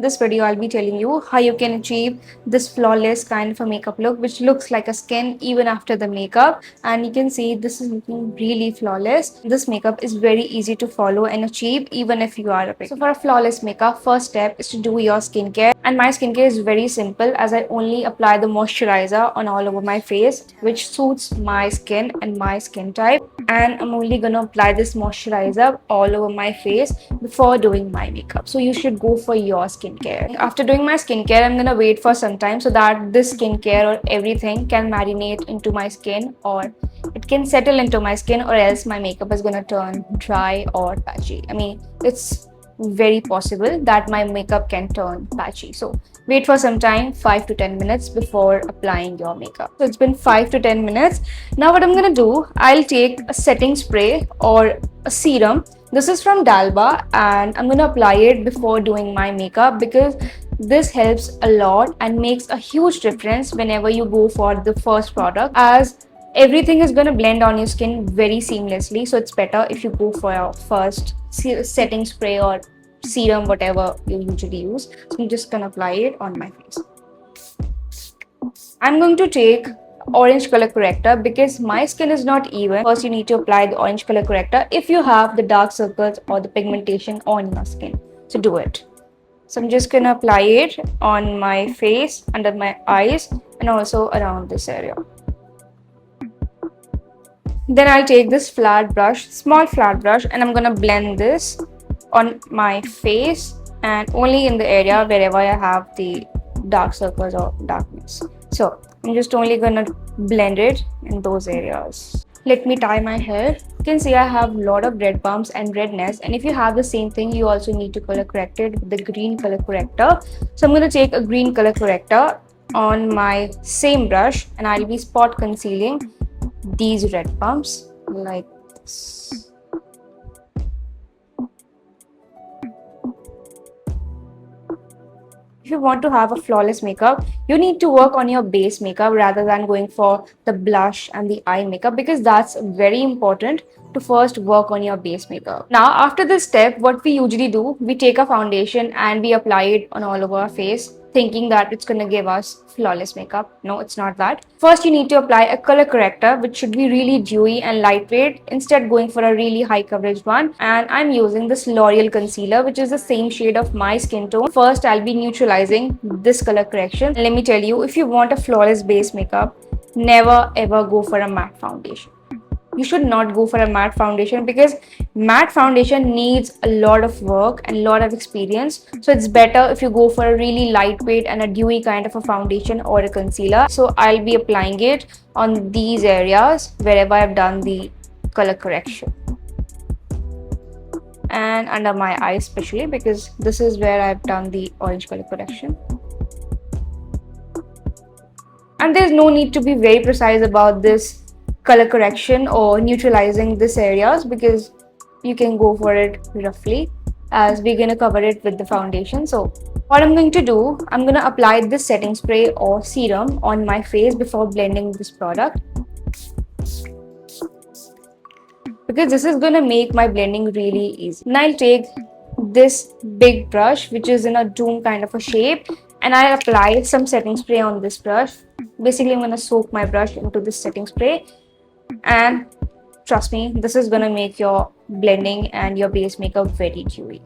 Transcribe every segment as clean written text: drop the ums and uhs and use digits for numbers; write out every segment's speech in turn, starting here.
this video, I'll be telling you how you can achieve this flawless kind of a makeup look, which looks like a skin even after the makeup. And you can see this is looking really flawless. This makeup is very easy to follow and achieve even if you are a beginner. So for a flawless makeup, first step is to do your skincare. And my skincare is very simple as I only apply the moisturizer on all over my face, which suits my skin and my skin type. And I'm only gonna apply this moisturizer all over my face before doing my makeup. So you should go for your skincare. After doing my skincare, I'm gonna wait for some time so that this skincare or everything can marinate into my skin, or it can settle into my skin, or else my makeup is gonna turn dry or patchy. I mean, it's very possible that my makeup can turn patchy. So wait for some time, 5 to 10 minutes before applying your makeup. So it's been 5 to 10 minutes. Now what I'm gonna do, I'll take a setting spray or a serum. This is from Dalba and I'm gonna apply it before doing my makeup because this helps a lot and makes a huge difference whenever you go for the first product, as everything is going to blend on your skin very seamlessly. So it's better if you go for your first setting spray or serum, whatever you usually use. So I'm just gonna apply it on my face. I'm going to take orange color corrector because my skin is not even. First you need to apply the orange color corrector if you have the dark circles or the pigmentation on your skin. So do it. So I'm just gonna apply it on my face, under my eyes, and also around this area. Then I'll take this flat brush, small flat brush, and I'm gonna blend this on my face and only in the area wherever I have the dark circles or darkness. So I'm just only gonna blend it in those areas. Let me tie my hair. You can see I have a lot of red bumps and redness, and if you have the same thing, you also need to color correct it with the green color corrector. So I'm gonna take a green color corrector on my same brush and I'll be spot concealing these red bumps like this. If you want to have a flawless makeup, you need to work on your base makeup rather than going for the blush and the eye makeup, because that's very important to first work on your base makeup. Now after this step, what we usually do, we take a foundation and we apply it on all over our face, thinking that it's gonna give us flawless makeup. No, it's not that. First you need to apply a color corrector which should be really dewy and lightweight, instead going for a really high coverage one. And I'm using this L'Oreal concealer which is the same shade of my skin tone. First I'll be neutralizing this color correction. And let me tell you, if you want a flawless base makeup, never ever go for a matte foundation. You should not go for a matte foundation because matte foundation needs a lot of work and a lot of experience. So it's better if you go for a really lightweight and a dewy kind of a foundation or a concealer. So I'll be applying it on these areas wherever I've done the color correction, and under my eyes especially because this is where I've done the orange color correction. And there's no need to be very precise about this color correction or neutralizing this areas, because you can go for it roughly as we're going to cover it with the foundation. So what I'm going to do, I'm going to apply this setting spray or serum on my face before blending this product, because this is going to make my blending really easy. Now I'll take this big brush which is in a dome kind of a shape and I'll apply some setting spray on this brush. Basically I'm going to soak my brush into this setting spray, and trust me, this is gonna make your blending and your base makeup very dewy.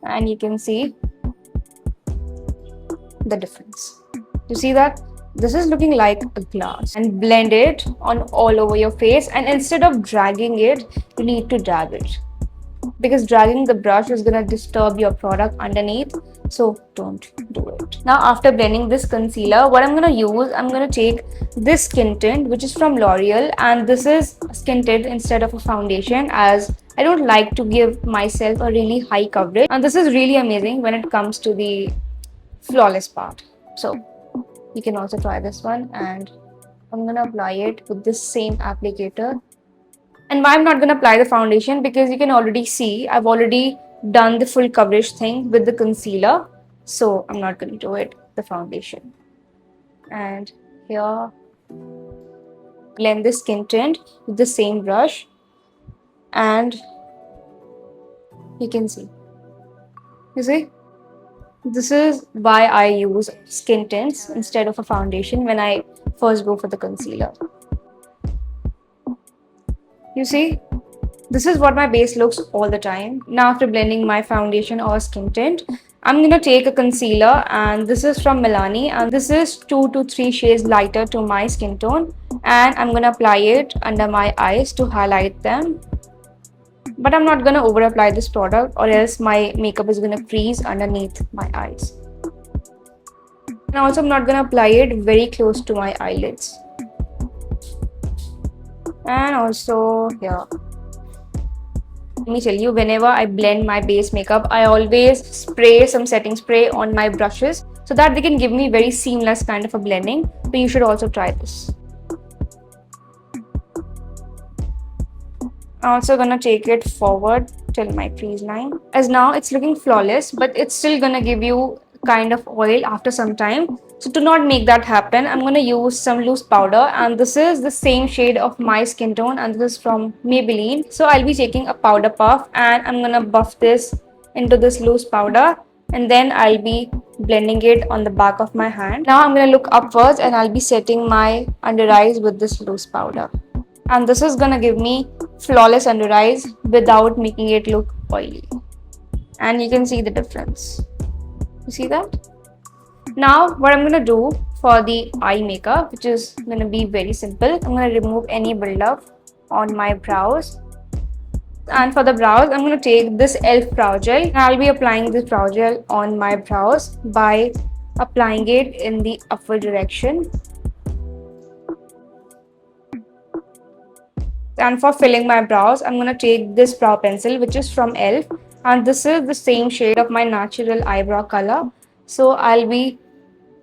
And you can see the difference. You see that? This is looking like a glass. And blend it on all over your face, and instead of dragging it, you need to dab it, because dragging the brush is gonna disturb your product underneath. So don't do it. Now after blending this concealer, what I'm gonna use, I'm gonna take this skin tint which is from L'Oreal, and this is skin tint instead of a foundation, as I don't like to give myself a really high coverage, and this is really amazing when it comes to the flawless part. So you can also try this one, and I'm gonna apply it with this same applicator. And why I'm not going to apply the foundation, because you can already see I've already done the full coverage thing with the concealer. So I'm not going to do it the foundation. And here, blend the skin tint with the same brush. And You can see. You see? This is why I use skin tints instead of a foundation when I first go for the concealer. You see? This is what my base looks all the time. Now after blending my foundation or skin tint, I'm going to take a concealer, and this is from Milani, and this is 2 to 3 shades lighter to my skin tone, and I'm going to apply it under my eyes to highlight them. But I'm not going to over apply this product, or else my makeup is going to freeze underneath my eyes. And also I'm not going to apply it very close to my eyelids. And also here. Let me tell you, whenever I blend my base makeup, I always spray some setting spray on my brushes so that they can give me very seamless kind of a blending. So you should also try this. I'm also gonna take it forward till my crease line. As now it's looking flawless, but it's still gonna give you kind of oil after some time. So to not make that happen, I'm gonna use some loose powder, and this is the same shade of my skin tone, and this is from Maybelline. So I'll be taking a powder puff, and I'm gonna buff this into this loose powder, and then I'll be blending it on the back of my hand. Now I'm gonna look upwards, and I'll be setting my under eyes with this loose powder. And this is gonna give me flawless under eyes without making it look oily. And you can see the difference. You see that? Now what I'm gonna do for the eye makeup, which is gonna be very simple, I'm gonna remove any buildup on my brows. And for the brows, I'm gonna take this e.l.f. brow gel, and I'll be applying this brow gel on my brows by applying it in the upward direction. And for filling my brows, I'm gonna take this brow pencil, which is from e.l.f. and this is the same shade of my natural eyebrow color. So I'll be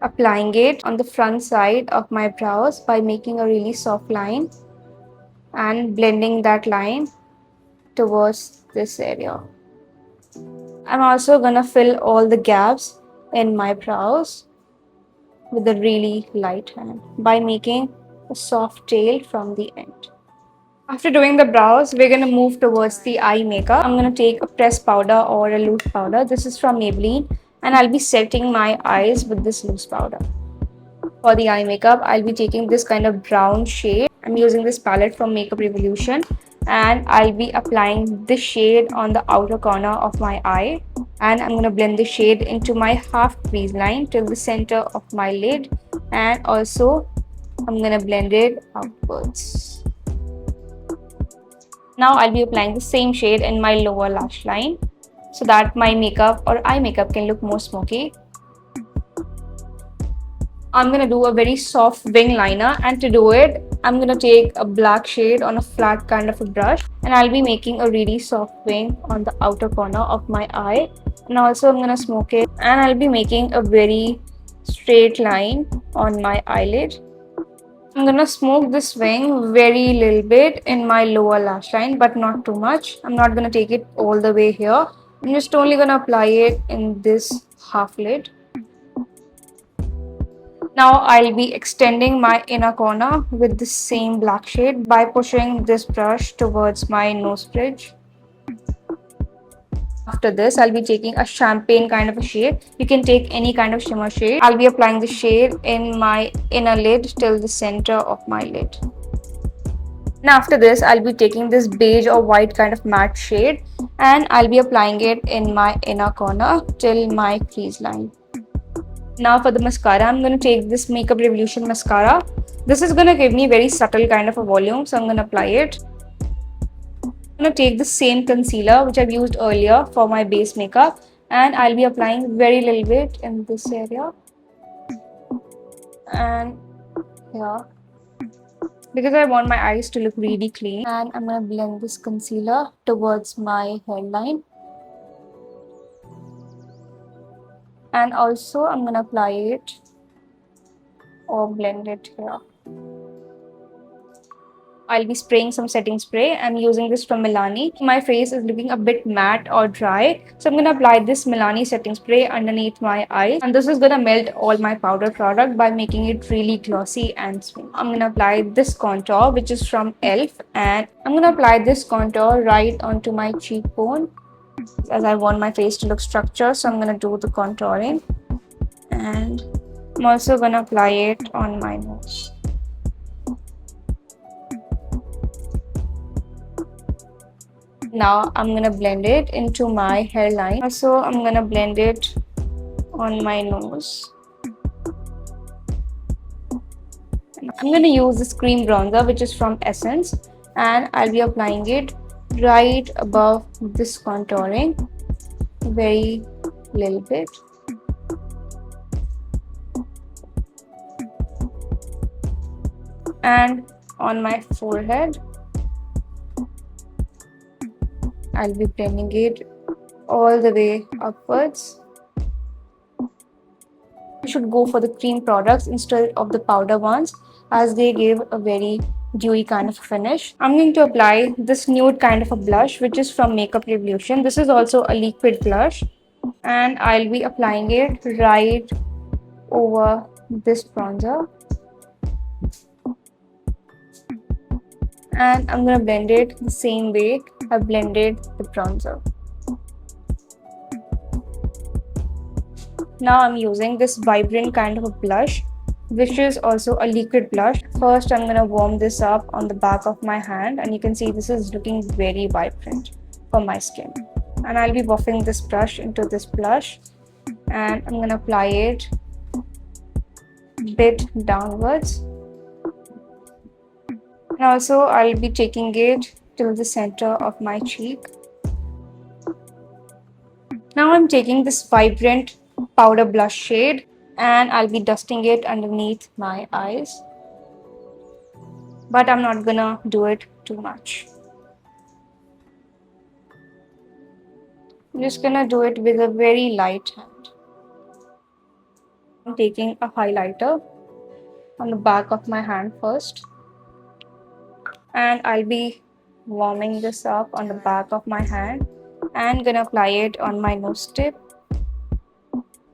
applying it on the front side of my brows by making a really soft line and blending that line towards this area. I'm also gonna fill all the gaps in my brows with a really light hand by making a soft tail from the end. After doing the brows, we're going to move towards the eye makeup. I'm going to take a pressed powder or a loose powder. This is from Maybelline, and I'll be setting my eyes with this loose powder. For the eye makeup, I'll be taking this kind of brown shade. I'm using this palette from Makeup Revolution, and I'll be applying this shade on the outer corner of my eye, and I'm going to blend the shade into my half crease line till the center of my lid, and also I'm going to blend it outwards. Now I'll be applying the same shade in my lower lash line so that my makeup or eye makeup can look more smoky. I'm going to do a very soft wing liner, and to do it, I'm going to take a black shade on a flat kind of a brush, and I'll be making a really soft wing on the outer corner of my eye, and also I'm going to smoke it, and I'll be making a very straight line on my eyelid. I'm gonna smoke this wing very little bit in my lower lash line, but not too much. I'm not gonna take it all the way here. I'm just only gonna apply it in this half lid. Now I'll be extending my inner corner with the same black shade by pushing this brush towards my nose bridge. After this, I'll be taking a champagne kind of a shade. You can take any kind of shimmer shade. I'll be applying the shade in my inner lid till the center of my lid. And after this, I'll be taking this beige or white kind of matte shade, and I'll be applying it in my inner corner till my crease line. Now for the mascara, I'm going to take this Makeup Revolution mascara. This is going to give me very subtle kind of a volume, so I'm going to apply it. I'm going to take the same concealer which I've used earlier for my base makeup, and I'll be applying very little bit in this area and here, because I want my eyes to look really clean. And I'm going to blend this concealer towards my hairline, and also I'm going to apply it or blend it here. I'll be spraying some setting spray. I'm using this from Milani. My face is looking a bit matte or dry, so I'm going to apply this Milani setting spray underneath my eyes, and this is going to melt all my powder product by making it really glossy and smooth. I'm going to apply this contour, which is from e.l.f., and I'm going to apply this contour right onto my cheekbone as I want my face to look structured, so I'm gonna do the contouring, and I'm also gonna apply it on my nose. Now I'm gonna blend it into my hairline. Also, I'm gonna blend it on my nose. I'm gonna use this cream bronzer, which is from Essence, and I'll be applying it right above this contouring, very little bit. And on my forehead, I'll be blending it all the way upwards. You should go for the cream products instead of the powder ones, as they give a very dewy kind of finish. I'm going to apply this nude kind of a blush, which is from Makeup Revolution. This is also a liquid blush, and I'll be applying it right over this bronzer. And I'm gonna blend it the same way I blended the bronzer. Now I'm using this vibrant kind of a blush, which is also a liquid blush. First, I'm gonna warm this up on the back of my hand, and you can see this is looking very vibrant for my skin. And I'll be buffing this brush into this blush, and I'm gonna apply it a bit downwards. And also I'll be taking it to the center of my cheek. Now I'm taking this vibrant powder blush shade, and I'll be dusting it underneath my eyes. But I'm not gonna do it too much. I'm just gonna do it with a very light hand. I'm taking a highlighter on the back of my hand first, and I'll be warming this up on the back of my hand and gonna apply it on my nose tip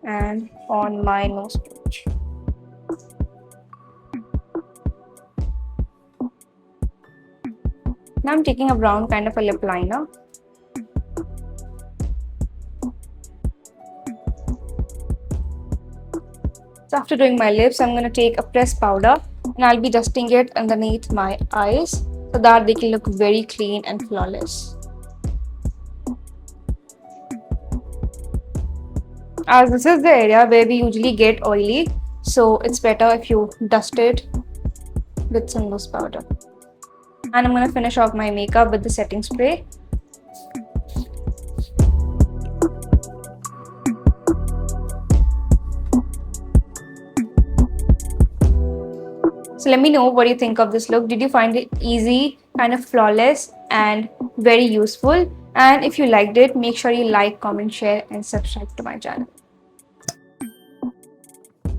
and on my nose bridge. Now I'm taking a brown kind of a lip liner. So after doing my lips, I'm going to take a pressed powder, and I'll be dusting it underneath my eyes so that they can look very clean and flawless. As this is the area where we usually get oily, so it's better if you dust it with some loose powder. And I'm going to finish off my makeup with the setting spray. So let me know what you think of this look. Did you find it easy, kind of flawless, and very useful? And if you liked it, make sure you like, comment, share, and subscribe to my channel.